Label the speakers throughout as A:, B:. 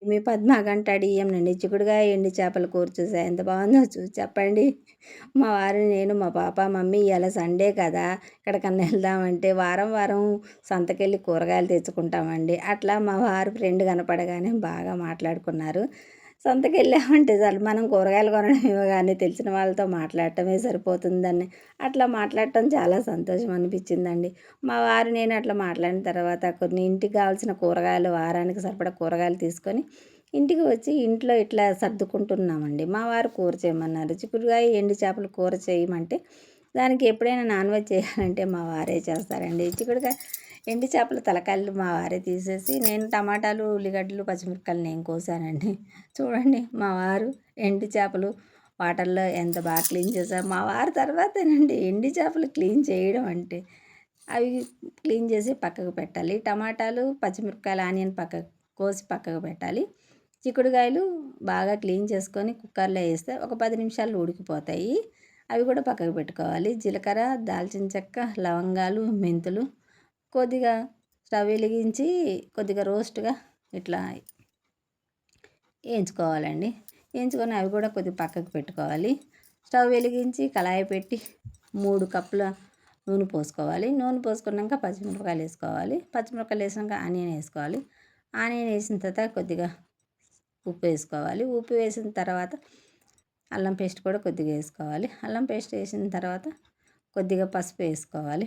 A: మీ పద్మాగంట అడియంనండి. చిక్కుడుగాయ, ఎండు చేపల కూర చూసా ఎంత బావుందో చూసి చెప్పండి. మా వారు, నేను, మా పాప, మమ్మీ ఇయాల సండే కదా! ఎక్కడికన్నా ఎళ్దామంటే వారం, వారం సంతకెళ్ళి కూరగాయలు తెచ్చుకుంటామండి. అట్లా మా వారు ఫ్రెండ్ కనపడగానే బాగా మాట్లాడుకున్నారు. సంతకెళ్ళామంటే చాలు మనం కూరగాయలు కొనడమేమో గానీ తెలిసిన వాళ్ళతో మాట్లాడటమే సరిపోతుందని అట్లా మాట్లాడటం చాలా సంతోషం అనిపించిందండి. మా వారు నేను అట్లా మాట్లాడిన తర్వాత కొన్ని ఇంటికి కావాల్సిన కూరగాయలు వారానికి సరిపడా కూరగాయలు తీసుకొని ఇంటికి వచ్చి ఇంట్లో ఇట్లా సర్దుకుంటున్నామండి. మా వారు కూర చేయమన్నారు. చిక్కుడుగాయ, ఎండు చేపల కూర చేయమంటే దానికి ఎప్పుడైనా నాన్ వెజ్ చేయాలంటే మా వారే చేస్తారండి. చిక్కుడుగాయ, ఎండు చేపల తలకాయలు మా వారే తీసేసి నేను టమాటాలు, ఉల్లిగడ్డలు, పచ్చిమిరపకాయలు నేను కోసానండి. చూడండి మా వారు ఎండు చేపలు వాటర్లో ఎంత బాగా క్లీన్ చేశారు. మా వారు తర్వాతేనండి ఎండు చేపలు క్లీన్ చేయడం అంటే. అవి క్లీన్ చేసి పక్కకు పెట్టాలి. టమాటాలు, పచ్చిమిరపకాయలు, ఆనియన్ పక్కకు కోసి పక్కకు పెట్టాలి. చిక్కుడుగాయలు బాగా క్లీన్ చేసుకొని కుక్కర్లో వేస్తే ఒక 10 నిమిషాల్లో ఉడికిపోతాయి. అవి కూడా పక్కకు పెట్టుకోవాలి. జీలకర్ర, దాల్చిన చెక్క, లవంగాలు, మెంతులు కొద్దిగా స్టవ్ వెలిగించి కొద్దిగా రోస్ట్‌గా ఇట్లా వేయించుకోవాలండి. వేయించుకొని అవి కూడా కొద్దిగా పక్కకు పెట్టుకోవాలి. స్టవ్ వెలిగించి కళాయి పెట్టి 3 కప్పుల నూనె పోసుకోవాలి. నూనె పోసుకున్నాక పచ్చిమిరపకాయలు వేసుకోవాలి. పచ్చిమిరపకాయలు వేసాక ఆనియన్ వేసుకోవాలి. ఆనియన్ వేసిన తర్వాత కొద్దిగా ఉప్పు వేసుకోవాలి. ఉప్పు వేసిన తర్వాత అల్లం పేస్ట్ కూడా కొద్దిగా వేసుకోవాలి. అల్లం పేస్ట్ వేసిన తర్వాత కొద్దిగా పసుపు వేసుకోవాలి.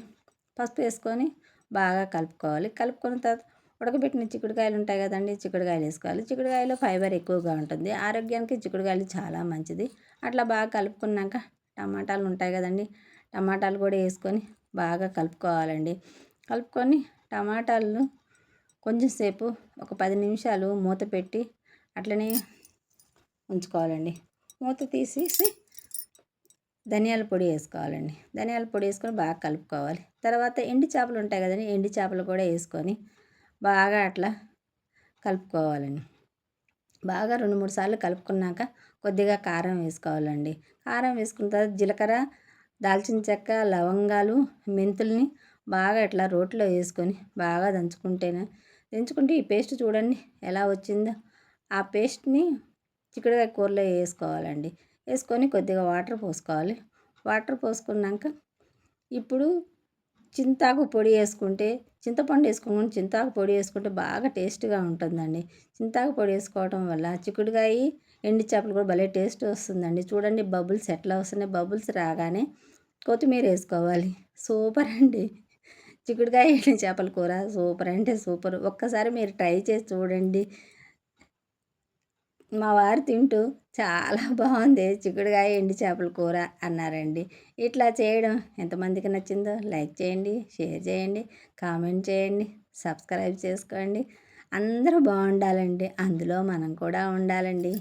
A: పసుపు వేసుకొని బాగా కలుపుకోవాలి. కలుపుకున్న తర్వాత ఉడకబెట్టిన చిక్కుడుకాయలు ఉంటాయి కదండీ! చిక్కుడుకాయలు వేసుకోవాలి. చిక్కుడుకాయలో ఫైబర్ ఎక్కువగా ఉంటుంది. ఆరోగ్యానికి చిక్కుడుకాయలు చాలా మంచిది. అట్లా బాగా కలుపుకున్నాక టమాటాలు ఉంటాయి కదండీ! టమాటాలు కూడా వేసుకొని బాగా కలుపుకోవాలండి. కలుపుకొని టమాటాలను కొంచెం సేపు ఒక 10 నిమిషాలు మూత పెట్టి అట్లనే ఉంచుకోవాలండి. మూత తీసేసి ధనియాల పొడి వేసుకోవాలండి. ధనియాల పొడి వేసుకొని బాగా కలుపుకోవాలి. తర్వాత ఎండు చేపలు ఉంటాయి కదండీ! ఎండు చేపలు కూడా వేసుకొని బాగా అట్లా కలుపుకోవాలండి. బాగా 2, 3 సార్లు కలుపుకున్నాక కొద్దిగా కారం వేసుకోవాలండి. కారం వేసుకున్న తర్వాత జీలకర్ర, దాల్చిన చెక్క, లవంగాలు, మెంతుల్ని బాగా ఇట్లా రోట్లో వేసుకొని బాగా దంచుకుంటే ఈ పేస్ట్ చూడండి ఎలా వచ్చిందో. ఆ పేస్ట్ని చిక్కుడుకాయ కూరలో వేసుకోవాలండి. వేసుకొని కొద్దిగా వాటర్ పోసుకోవాలి. వాటర్ పోసుకున్నాక ఇప్పుడు చింతాకు పొడి వేసుకుంటే చింతాకు పొడి వేసుకుంటే బాగా టేస్ట్గా ఉంటుందండి. చింతాకు పొడి వేసుకోవడం వల్ల చిక్కుడుకాయ, ఎండు చేపలు కూడా భలే టేస్ట్ వస్తుందండి. చూడండి బబుల్స్ ఎట్లా వస్తున్నాయి. బబుల్స్ రాగానే కొత్తిమీర వేసుకోవాలి. సూపర్ అండి. చిక్కుడుకాయ, ఎండు చేపల కూర సూపర్ అంటే సూపర్. ఒక్కసారి మీరు ట్రై చేసి చూడండి. మా వారు తింటూ చాలా బాగుంది చిక్కుడుకాయ, ఎండు చేపల కూర అన్నారండి. ఇట్లా చేయడం ఎంతమందికి నచ్చిందో లైక్ చేయండి, షేర్ చేయండి, కామెంట్ చేయండి, సబ్స్క్రైబ్ చేసుకోండి. అందరూ బాగుండాలండి. అందులో మనం కూడా ఉండాలండి.